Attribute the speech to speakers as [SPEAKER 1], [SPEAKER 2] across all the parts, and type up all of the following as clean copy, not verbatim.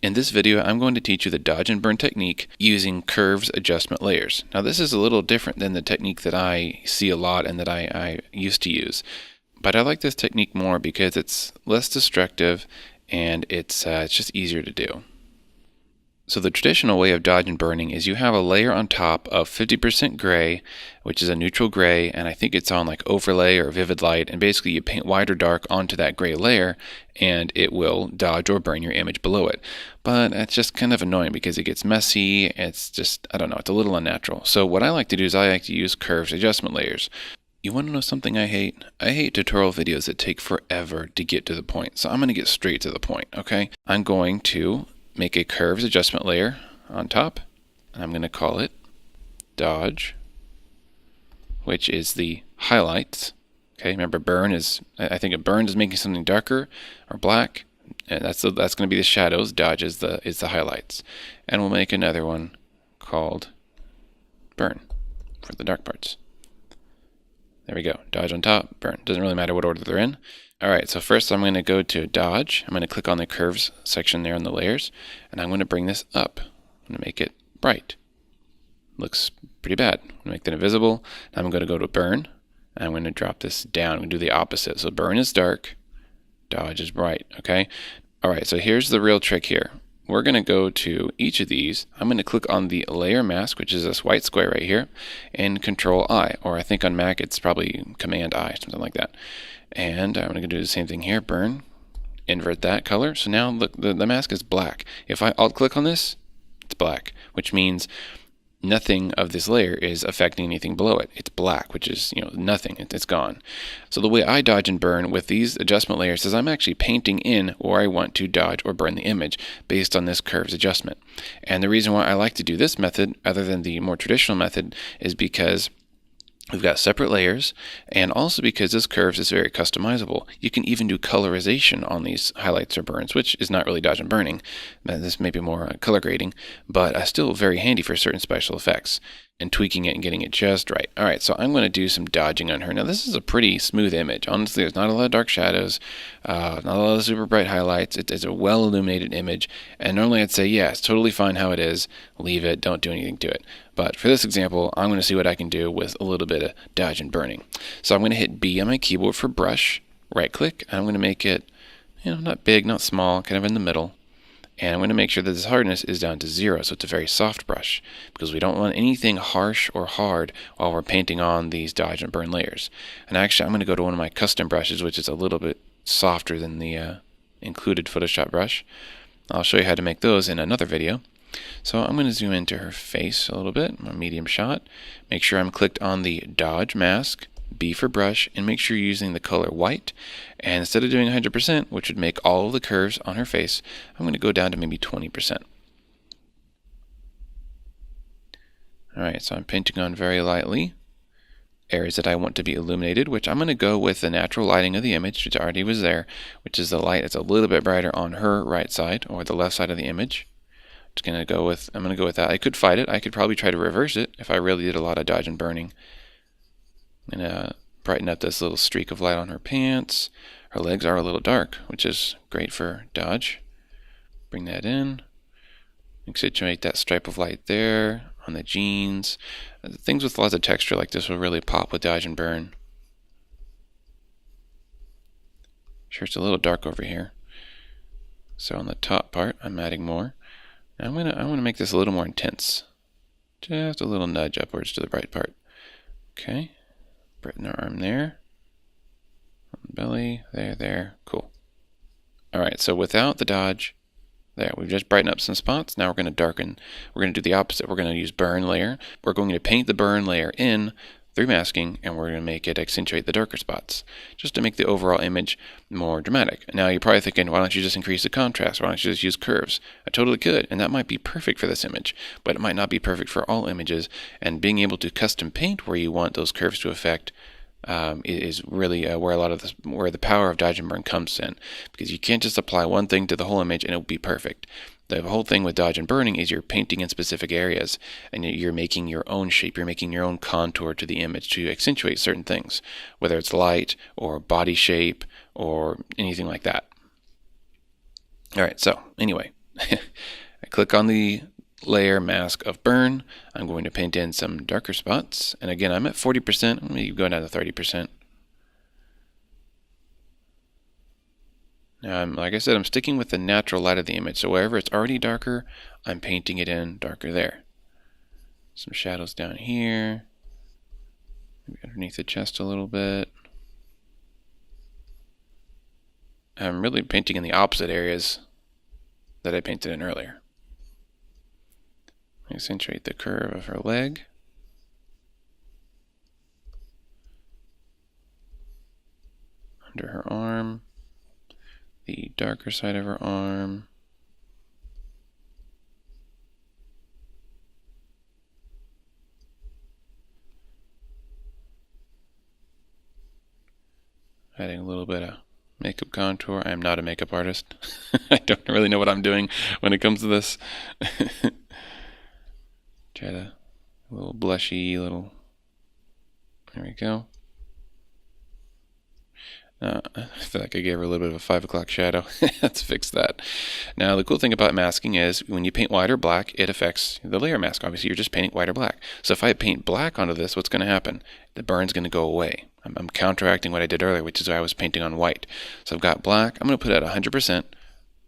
[SPEAKER 1] In this video, I'm going to teach you the dodge and burn technique using curves adjustment layers. Now this is a little different than the technique that I see a lot and that I used to use. But I like this technique more because it's less destructive and it's just easier to do. So the traditional way of dodge and burning is you have a layer on top of 50% gray, which is a neutral gray, and I think it's on like overlay or vivid light, and basically you paint white or dark onto that gray layer and it will dodge or burn your image below it. But it's just kind of annoying because it gets messy. It's just, I don't know, it's a little unnatural. So what I like to do is I like to use curves adjustment layers. You want to know something I hate? I hate tutorial videos that take forever to get to the point. So I'm going to get straight to the point, okay? I'm going to make a curves adjustment layer on top, and I'm going to call it dodge, which is the highlights. Okay, remember burn is, I think a burn is making something darker or black, and that's going to be the shadows. Dodge is the highlights, and we'll make another one called burn for the dark parts. There we go. Dodge on top, burn. Doesn't really matter what order they're in. All right, so first I'm going to go to dodge. I'm going to click on the curves section there on the layers, and I'm going to bring this up. I'm going to make it bright. Looks pretty bad. I'm going to make that invisible. Now I'm going to go to burn, and I'm going to drop this down. I'm going to do the opposite. So burn is dark, dodge is bright, okay? All right, so here's the real trick here. We're going to go to each of these. I'm going to click on the layer mask, which is this white square right here, and Control I, or I think on Mac it's probably Command I, something like that. And I'm going to do the same thing here, burn, invert that color. So now look, the mask is black. If I alt click on this, it's black, which means nothing of this layer is affecting anything below it. It's black, which is, nothing. It's gone. So the way I dodge and burn with these adjustment layers is I'm actually painting in where I want to dodge or burn the image based on this curves adjustment. And the reason why I like to do this method, other than the more traditional method, is because we've got separate layers, and also because this curves is very customizable. You can even do colorization on these highlights or burns, which is not really dodge and burning. This may be more color grading, but still very handy for certain special effects and tweaking it and getting it just right. All right, so I'm going to do some dodging on her. Now this is a pretty smooth image. Honestly, there's not a lot of dark shadows, not a lot of super bright highlights. It's a well illuminated image, and normally I'd say, yeah, it's totally fine how it is. Leave it, don't do anything to it. But for this example, I'm going to see what I can do with a little bit of dodge and burning. So I'm going to hit B on my keyboard for brush, right click, and I'm going to make it, not big, not small, kind of in the middle. And I'm going to make sure that this hardness is down to 0, so it's a very soft brush, because we don't want anything harsh or hard while we're painting on these dodge and burn layers. And actually, I'm going to go to one of my custom brushes, which is a little bit softer than the included Photoshop brush. I'll show you how to make those in another video. So I'm going to zoom into her face a little bit, my medium shot. Make sure I'm clicked on the dodge mask, B for brush, and make sure you're using the color white. And instead of doing 100%, which would make all of the curves on her face, I'm going to go down to maybe 20%. Alright, so I'm painting on very lightly areas that I want to be illuminated, which I'm going to go with the natural lighting of the image, which already was there, which is the light that's a little bit brighter on her right side, or the left side of the image. I'm going to go with that. I could fight it. I could probably try to reverse it if I really did a lot of dodge and burning. I'm going to brighten up this little streak of light on her pants. Her legs are a little dark, which is great for dodge. Bring that in. Accentuate that stripe of light there on the jeans. Things with lots of texture like this will really pop with dodge and burn. Sure, it's a little dark over here. So on the top part, I'm adding more. I'm gonna make this a little more intense. Just a little nudge upwards to the bright part. Okay. Brighten her arm there. Belly, there, cool. Alright, so without the dodge, there, we've just brightened up some spots. Now we're going to darken. We're going to do the opposite. We're going to use burn layer. We're going to paint the burn layer in through masking, and we're going to make it accentuate the darker spots, just to make the overall image more dramatic. Now you're probably thinking, why don't you just increase the contrast? Why don't you just use curves? I totally could, and that might be perfect for this image, but it might not be perfect for all images, and being able to custom paint where you want those curves to affect is really where the power of dodge and burn comes in, because you can't just apply one thing to the whole image and it will be perfect. The whole thing with dodge and burning is you're painting in specific areas, and you're making your own shape, you're making your own contour to the image to accentuate certain things, whether it's light or body shape or anything like that. Alright, so anyway, I click on the layer mask of burn. I'm going to paint in some darker spots. And again, I'm at 40%. Let me go down to 30%. Now, like I said, I'm sticking with the natural light of the image. So wherever it's already darker, I'm painting it in darker there. Some shadows down here. Maybe underneath the chest a little bit. I'm really painting in the opposite areas that I painted in earlier. Accentuate the curve of her leg. Under her arm. The darker side of her arm. Adding a little bit of makeup contour. I am not a makeup artist. I don't really know what I'm doing when it comes to this. Try to a little blushy, little. There we go. I feel like I gave her a little bit of a 5 o'clock shadow. Let's fix that. Now, the cool thing about masking is when you paint white or black, it affects the layer mask. Obviously, you're just painting white or black. So if I paint black onto this, what's going to happen? The burn's going to go away. I'm counteracting what I did earlier, which is why I was painting on white. So I've got black. I'm going to put it at 100%.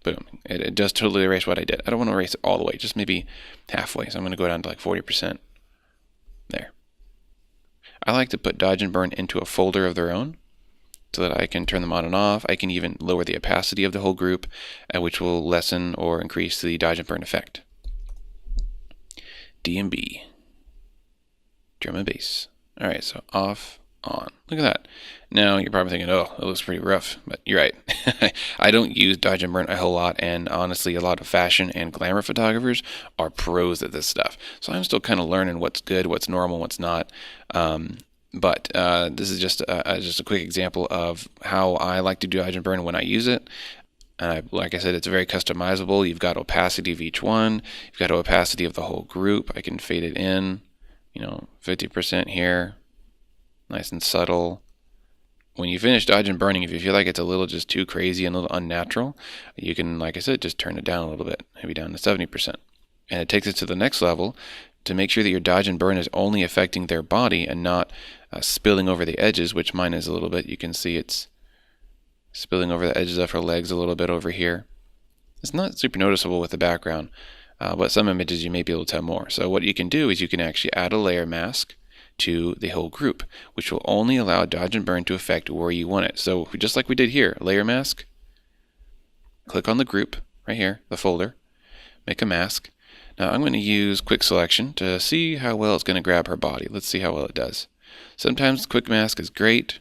[SPEAKER 1] Boom. It does totally erase what I did. I don't want to erase it all the way, just maybe halfway. So I'm going to go down to like 40%. There. I like to put dodge and burn into a folder of their own, so that I can turn them on and off. I can even lower the opacity of the whole group, which will lessen or increase the dodge and burn effect. DMB. Drum and bass. All right, so off, on. Look at that. Now you're probably thinking, oh, that looks pretty rough, but you're right. I don't use dodge and burn a whole lot, and honestly, a lot of fashion and glamour photographers are pros at this stuff. So I'm still kind of learning what's good, what's normal, what's not. But this is just a quick example of how I like to do dodge and burn when I use it. And like I said, it's very customizable. You've got opacity of each one. You've got opacity of the whole group. I can fade it in, 50% here. Nice and subtle. When you finish dodge and burning, if you feel like it's a little just too crazy and a little unnatural, you can, like I said, just turn it down a little bit, maybe down to 70%. And it takes it to the next level to make sure that your dodge and burn is only affecting their body and not spilling over the edges, which mine is a little bit. You can see it's spilling over the edges of her legs a little bit over here. It's not super noticeable with the background, but some images you may be able to tell more. So what you can do is you can actually add a layer mask to the whole group, which will only allow dodge and burn to affect where you want it. So just like we did here, layer mask, click on the group right here, the folder, make a mask. Now I'm going to use quick selection to see how well it's going to grab her body. Let's see how well it does. Sometimes quick mask is great,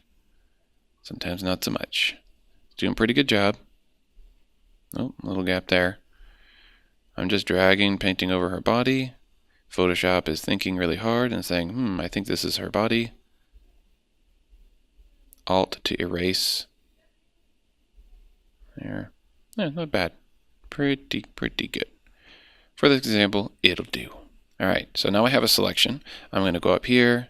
[SPEAKER 1] sometimes not so much. It's doing a pretty good job. Oh, little gap there. I'm just dragging, painting over her body. Photoshop is thinking really hard and saying, I think this is her body. Alt to erase. There. Yeah, not bad. Pretty good. For this example, it'll do. All right, so now I have a selection. I'm going to go up here,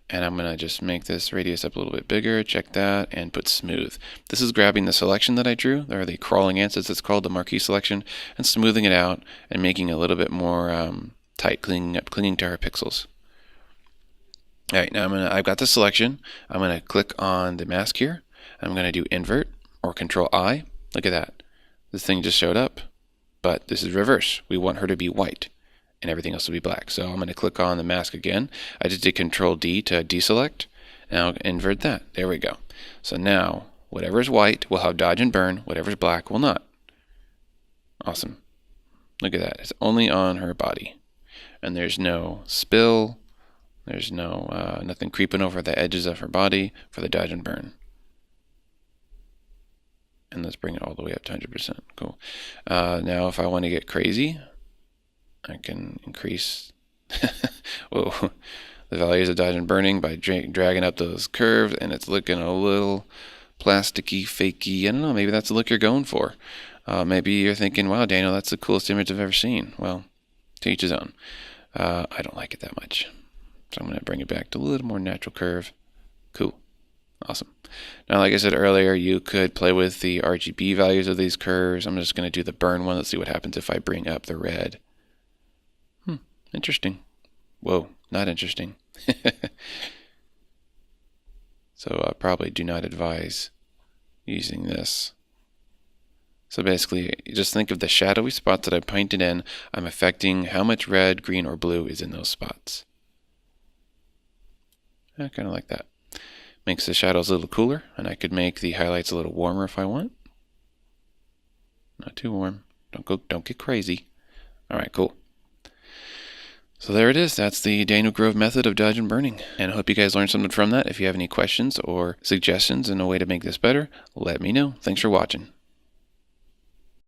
[SPEAKER 1] and I'm going to just make this radius up a little bit bigger. Check that, and put smooth. This is grabbing the selection that I drew, or the crawling ants, as it's called, the marquee selection, and smoothing it out and making it a little bit more tight, clinging to her pixels. All right, now I've got the selection. I'm going to click on the mask here. I'm going to do invert or Control I. Look at that. This thing just showed up, but this is reverse. We want her to be white and everything else will be black. So I'm going to click on the mask again. I just did Control D to deselect. Now invert that. There we go. So now whatever is white will have dodge and burn. Whatever is black will not. Awesome. Look at that. It's only on her body. And there's no spill. There's no nothing creeping over the edges of her body for the dodge and burn. And let's bring it all the way up to 100%. Cool. Now if I want to get crazy, I can increase whoa, the values of dodge and burning by dragging up those curves, and it's looking a little plasticky, fakey. I don't know, maybe that's the look you're going for. Maybe you're thinking, wow, Daniel, that's the coolest image I've ever seen. Well, to each his own. I don't like it that much. So I'm going to bring it back to a little more natural curve. Cool. Awesome. Now, like I said earlier, you could play with the RGB values of these curves. I'm just going to do the burn one. Let's see what happens if I bring up the red. Interesting. Whoa, not interesting. So I probably do not advise using this. So basically, just think of the shadowy spots that I painted in. I'm affecting how much red, green, or blue is in those spots. I kind of like that. Makes the shadows a little cooler, and I could make the highlights a little warmer if I want. Not too warm. Don't get crazy. All right, cool. So there it is. That's the Daniel Grove method of dodge and burning. And I hope you guys learned something from that. If you have any questions or suggestions and a way to make this better, let me know. Thanks for watching.